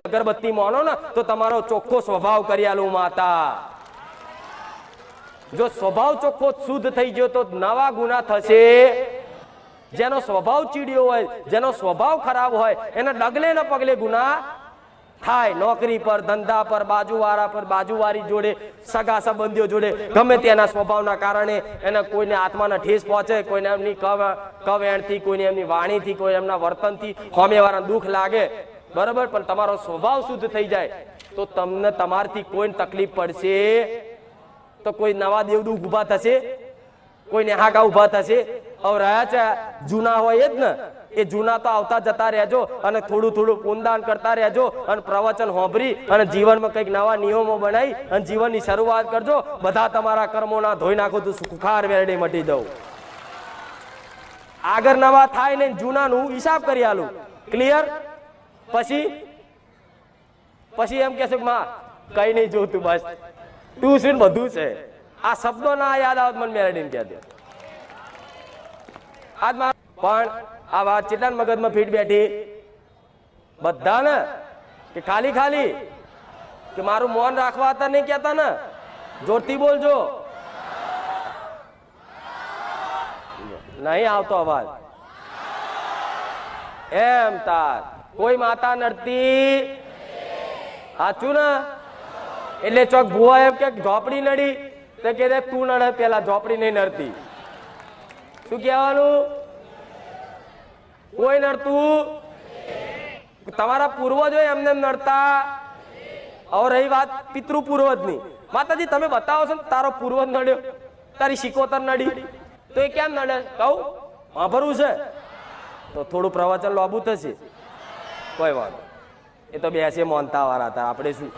અગરબત્તી માનો ને તો તમારો ચોખ્ખો સ્વભાવ કરી આલું માતા. જો સ્વભાવ ચોખ્ખો શુદ્ધ થઈ ગયો તો નવા ગુના થશે. જેનો સ્વભાવ ચીડિયો હોય, જેનો સ્વભાવ ખરાબ હોય, એને ડગલે ને પગલે ગુના થાય. નોકરી પર, ધંધા પર, બાજુવાળા પર, બાજુવાળી જોડે, સગા સંબંધીઓ જોડે ગમે તેના સ્વભાવના કારણે એને કોઈને આત્માને ઠેસ પહોંચે, કોઈને એમની કવેણથી, કોઈને એમની વાણીથી, કોઈ એમના વર્તનથી સામેવાળાને દુઃખ લાગે, બરાબર. પણ તમારો સ્વભાવ શુદ્ધ થઈ જાય તો તમને તમારથી કોઈ તકલીફ પડશે તો કોઈ નવા દેવદૂત ઉભા થશે, કોઈને હાકા ઉભા થશે. હવે રહ્યા છે જૂના હોય જ ને, એ જૂના તો આવતા જતા રહેજો અને થોડું થોડું પુણદાન કરતા રહેજો અને પ્રવચન સાંભળી અને જીવનમાં કંઈક નવા નિયમો બનાવી અને જીવનની શરૂઆત કરજો. બધા તમારા કર્મોના ધોઈ નાખો તો સુખાર વેરડે મટી દઉં. આગળ નવા થાય ને જૂનાનું હિસાબ કરી આલું. ક્લિયર? પછી એમ કહેશે માં કઈ નહીં જોતું, બસ તું શું બધું છે. આ શબ્દો ના યાદ આવત મને મેરડીને કહે દે. પણ આ વાત કેટલા મગજમાં ફીટ બેઠી બધા ને કે ખાલી ખાલી કે મારું મૌન રાખવા હતા નહીં કહેતા ને, જોરથી બોલજો. નહીં આવતો અવાજ. એમ તાર કોઈ માતા નડતી સાચું ને? એટલે ચોક ભુવા એમ કે ઝોપડી નડી તો કે તું નડે પેલા, ઝોપડી નહીં નડતી. શું કહેવાનું? કોઈ નડતું. તમારા પૂર્વજો એમને નડતા. હવે રહી વાત પિતૃ પૂર્વજની, માતાજી તમે બતાવો છો તારો પૂર્વજ નડ્યો, તારી શિકોતર નડી તો એ કેમ નડે? કહું વાપરવું છે તો થોડું પ્રવચન લાંબુ થશે, કોઈ વાત. એ તો બેસે મોનતા વાળા હતા, આપણે શું.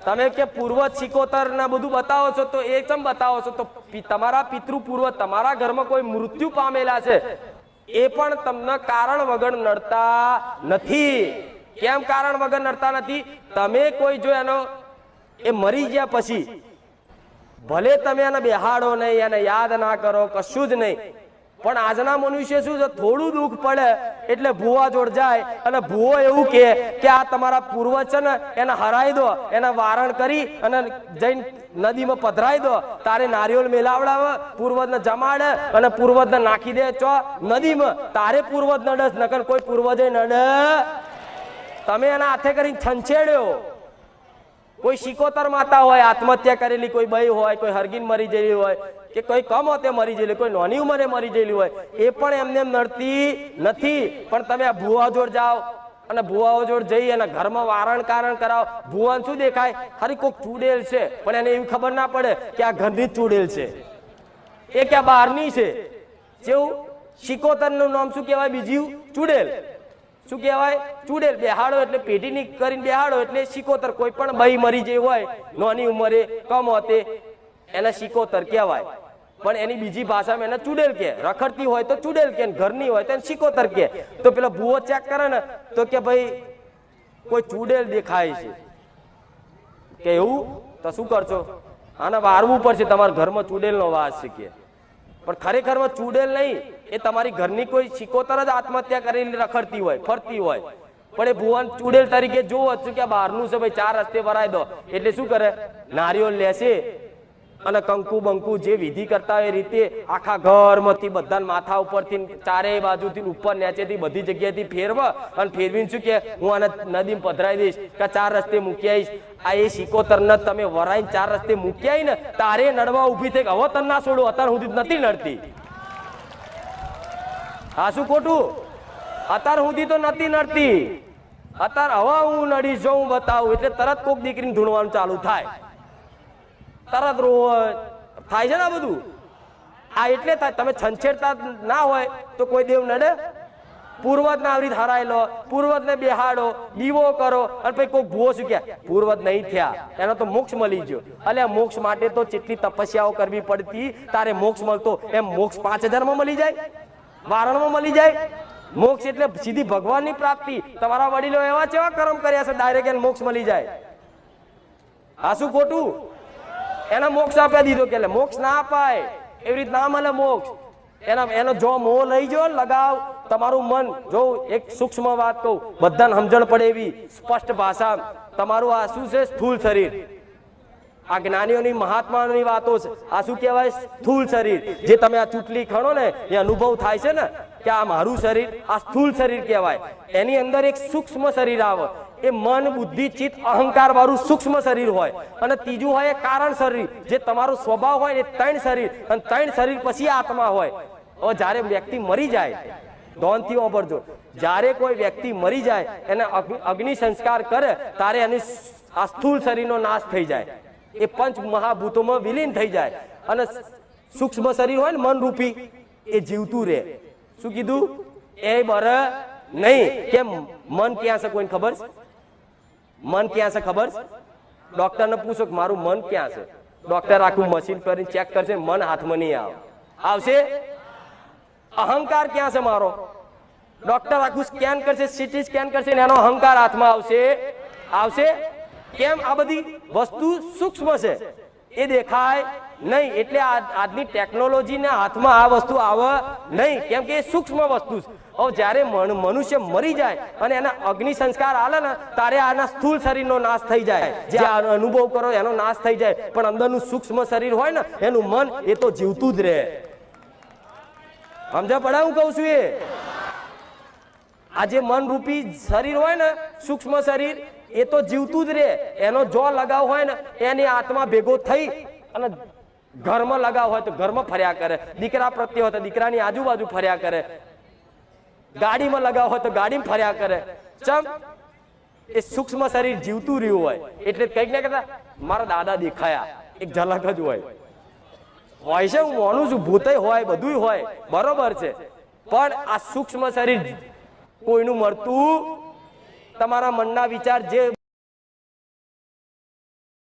તમે કે પૂર્વજ શિકોતર ને બધું બતાવો છો તો એ કેમ બતાવો છો? તો તમારા પિતૃ પૂર્વજ તમારા ઘરમાં કોઈ મૃત્યુ પામેલા છે એ પણ તમને કારણ વગર નડતા નથી. કેમ કારણ વગર નડતા નથી? તમે કોઈ જો એનો એ મરી ગયા પછી ભલે તમે એને બેહાડો નહીં, એને યાદ ના કરો, કશું જ નહીં, પણ આજના મનુષ્ય શું છે, થોડું દુઃખ પડે એટલે ભુવા જોડ જાય અને ભુવો એવું કે આ તમારા પૂર્વજ છે ને એને હરાઈ દો, એને વારણ કરી અને જઈને નદીમાં પધરાઈ દો. તારે નારિયેળ મેલાવડાવે, પૂર્વજને જમાડે અને પૂર્વજને નાખી દે ચો નદીમાં. તારે પૂર્વજ નડે, નકર કોઈ પૂર્વજે નડે. તમે એના હાથે કરીને છંછેડ્યો. કોઈ શિકોતર માતા હોય, આત્મહત્યા કરેલી કોઈ બઈ હોય, કોઈ હરગીન મરી ગયેલી હોય કે કોઈ કમ હોતે મરી ગયેલી, કોઈ નાની ઉંમરે મરી ગયેલી હોય, એ પણ એમને નડતી નથી. પણ તમે આ ભુવા જોડ જાઓ અને ભુવાઓ જોડ જઈ અને ઘરમાં વારણ કારણ કરાવો. ભુવાને શું દેખાય? હરી કોઈક ચૂડેલ છે, પણ એને એવી ખબર ના પડે કે આ ઘરની જ ચૂડેલ છે, એ ક્યાં બહારની છે. જેવું શિકોતર નું નામ શું કહેવાય? બીજું ચૂડેલ. શું કહેવાય? ચૂડેલ. બેહાડો એટલે પેઢીની કરીને બેહાડો એટલે શિકોતર. કોઈ પણ બઈ મરી જઈ હોય નાની ઉંમરે કમ હોતે એને શિકોતર કહેવાય, પણ એની બીજી ભાષામાં એને ચૂડેલ કે. રખડતી હોય તો ચૂડેલ કે, ઘરની હોય તો એને શિકોતર કે. તો પેલા ભુવો ચેક કરે ને તો કે ભાઈ કોઈ ચૂડેલ દેખાય છે કે એવું, તો શું કરશો? આને વારવું પડશે, તમારા ઘરમાં ચૂડેલનો વાસ છે કે. પણ ખરેખરમાં ચૂડેલ નહીં, એ તમારી ઘરની કોઈ શિકોતર જ આત્મહત્યા કરેલી રખડતી હોય, ફરતી હોય. પણ એ ભુવન ચૂડેલ તરીકે જોવો છું કે બહારનું છે ભાઈ, 4 રસ્તે ભરાઈ દો એટલે શું કરે? નારિયેળ લેશે અને કંકુ બંકુ જે વિધિ કરતા હોય એ રીતે આખા ઘરમાંથી બધા માથા ઉપરથી ચારેય બાજુથી ઉપર નીચેથી બધી જગ્યાએથી ફેરવા અને ફેરવીને શું કે હું આને નદીમાં પધરાઈ દઈશ કે 4 રસ્તે મૂકી આવીશ. આ એ શિકોતરને તમે વરાઈને 4 રસ્તે મૂકી આવી ને તારે નડવા ઊભી થઈ. હવે તને ના છોડું, અત્યાર સુધી નથી નડતી. હા શું ખોટું? અત્યાર સુધી તો નથી નડતી. અત્યારે હવે હું નડીશ જો હું બતાવું એટલે તરત કોક દીકરીને ધૂણવાનું ચાલુ થાય, તરત થાય છે ને બધું. આ એટલે થાય તમે છંછેડતા ના હોય તો કોઈ દેવ નડે? પૂર્વજ ના આવરી હરાઈ લો, પૂર્વજ ને બેહાડો, દીવો કરો અને પછી કોઈ ભૂવો શું કે પૂર્વજ નહીં થયા એનો તો મોક્ષ મળી ગયો. એટલે મોક્ષ માટે તો કેટલી તપસ્યાઓ કરવી પડતી તારે મોક્ષ મળતો. એમ મોક્ષ 5000 માં મળી જાય, વારણમાં મળી જાય. મોક્ષ એટલે સીધી ભગવાનની પ્રાપ્તિ. તમારા વડીલો એવા કેવા કર્મ કર્યા છે ડાયરેક્ટ એને મોક્ષ મળી જાય. આ શું ખોટું? એના મોક્ષ આપ્યા દીધો કે મોક્ષ ના અપાય, એવી રીત ના મળે મોક્ષ. એનો જો મોહ લઈ જો લગાવ તમારું મન જો એક સૂક્ષ્મ વાત કહું બધાને સમજણ પડે એવી સ્પષ્ટ ભાષા તમારું આ શું છે સ્થૂળ શરીર આ જ્ઞાનીઓની મહાત્માઓની વાતો છે આ શું કહેવાય સ્થૂળ શરીર જે તમે આ ચૂંટલી ખણો ને એ અનુભવ થાય છે ને કે આ મારું શરીર આ સ્થૂળ શરીર કહેવાય એની અંદર એક સૂક્ષ્મ શરીર આવે એ મન બુદ્ધિ ચિત્ત અહંકાર વાળું સૂક્ષ્મ શરીર હોય અને ત્રીજું હોય એ કારણ શરીર જે તમારો સ્વભાવ હોય એ ત્રણ શરીર અને ત્રણ શરીર પછી આત્મા હોય હવે જ્યારે વ્યક્તિ મરી જાય ધોનથી વાપરજો જ્યારે કોઈ વ્યક્તિ મરી જાય એને અગ્નિ સંસ્કાર કરે ત્યારે એની આ સ્થૂળ શરીરનો નાશ થઈ જાય એ પંચ મહાભૂતોમાં વિલીન થઈ જાય અને સૂક્ષ્મ શરીર હોય ને મન રૂપી એ જીવતું રહે શું કીધું એ બર નહીં કેમ મન ક્યાં છે કોઈને ખબર છે મન ક્યાં છે ખબર છે ડોક્ટરને પૂછો કે મારું મન ક્યાં છે ડોક્ટર આખું મશીન કરીને ચેક કરશે મન હાથમાં નહીં આવશે અહંકાર ક્યાં છે મારો ડોક્ટર આખું સ્કેન કરશે સીટી સ્કેન કરશે એનો અહંકાર હાથમાં આવશે કેમ આ બધી વસ્તુ સૂક્ષ્મ છે એ દેખાય નહીં એટલે આજની ટેકનોલોજીના હાથમાં આ વસ્તુ આવે નહીં કેમ કે એ સૂક્ષ્મ વસ્તુ છે હવે જ્યારે મનુષ્ય મરી જાય અને એના અગ્નિ સંસ્કાર આલે ને ત્યારે આના સ્થૂળ શરીરનો નાશ થઈ જાય જે અનુભવ કરો એનો નાશ થઈ જાય પણ અંદરનું સૂક્ષ્મ શરીર હોય ને એનું મન એ તો જીવતું જ રહે સમજા પડે હું કહું છું એ આ જે મન રૂપી શરીર હોય ને સૂક્ષ્મ શરીર એ તો જીવતું જ રહે એનો જો લગાવ હોય ને એની આત્મા ભેગો થઈ અને ઘરમાં લગાવ હોય તો ઘરમાં ફર્યા કરે દીકરા પ્રત્યે હોય તો દીકરાની આજુબાજુ ફર્યા કરે ગાડીમાં લગાવ હોય તો ગાડીમાં ફર્યા કરે ચમ એ સૂક્ષ્મ શરીર જીવતું રહ્યું હોય એટલે કંઈક ને કહેતા મારા દાદા દેખાયા એક ઝલક જ હોય છે હું માનું છું ભૂતય હોય બધું હોય બરોબર છે પણ આ સૂક્ષ્મ શરીર કોઈનું મળતું તમારા મનના વિચાર જે